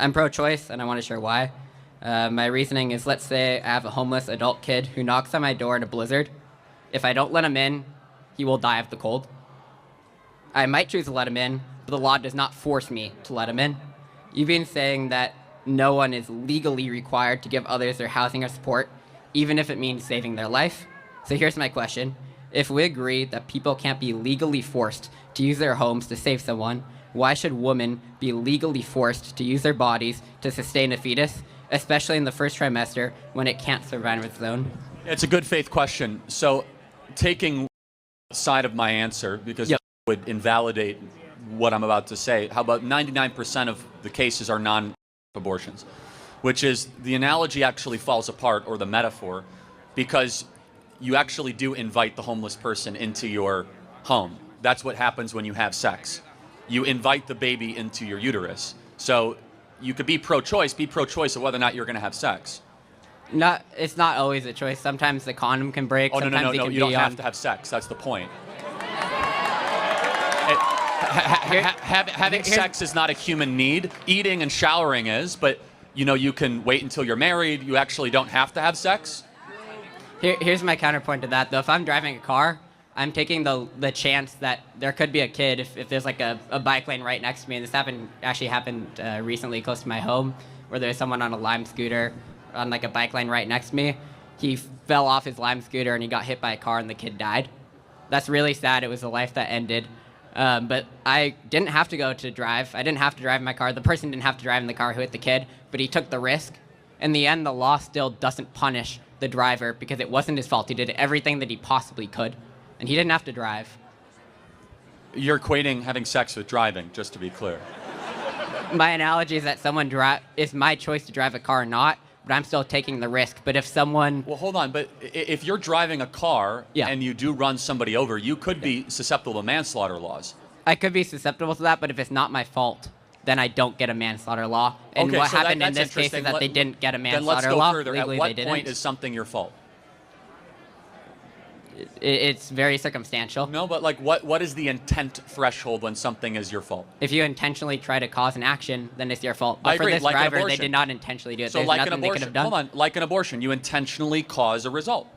I'm pro-choice, and I want to share why. My reasoning is, let's say I have a homeless adult kid who knocks on my door in a blizzard. If I don't let him in, he will die of the cold. I might choose to let him in, but the law does not force me to let him in. You've been saying that no one is legally required to give others their housing or support, even if it means saving their life. So here's my question. If we agree that people can't be legally forced to use their homes to save someone, why should women be legally forced to use their bodies to sustain a fetus, especially in the first trimester when it can't survive on its own? It's a good faith question. So taking side of my answer, because Yep. it would invalidate what I'm about to say, how about 99% of the cases are non-abortions, which is the analogy actually falls apart, or the metaphor, because you actually do invite the homeless person into your home. That's what happens when you have sex. You invite the baby into your uterus. So you could be pro-choice of whether or not you're going to have sex. It's not always a choice. Sometimes the condom can break. Oh, no, Sometimes no, it no, can you be don't on... have to have sex. That's the point. Having sex is not a human need. Eating and showering is, but you can wait until you're married. You actually don't have to have sex. Here's my counterpoint to that, though. If I'm driving a car, I'm taking the chance that there could be a kid if there's like a bike lane right next to me. And this actually happened recently close to my home, where there's someone on a Lime scooter on like a bike lane right next to me. He fell off his Lime scooter and he got hit by a car and the kid died. That's really sad. It was a life that ended. But I didn't have to go to drive. I didn't have to drive my car. The person didn't have to drive in the car who hit the kid, but he took the risk. In the end, the law still doesn't punish the driver because it wasn't his fault. He did everything that he possibly could, and he didn't have to drive. You're equating having sex with driving, just to be clear. My analogy is that it's my choice to drive a car or not, but I'm still taking the risk. But if someone... Well, hold on, but if you're driving a car and you do run somebody over, you could be susceptible to manslaughter laws. I could be susceptible to that, but if it's not my fault, then I don't get a manslaughter law. And okay, what so happened in that's this case is that they didn't get a manslaughter then let's go law. further. Legally, At what they didn't. point is something your fault? It's very circumstantial. No, but like what is the intent threshold when something is your fault? If you intentionally try to cause an action, then it's your fault. But I agree, for this like an driver, they abortion. did not intentionally do it. So There's like nothing an they could abortion, have done. hold on, like an abortion, you intentionally cause a result.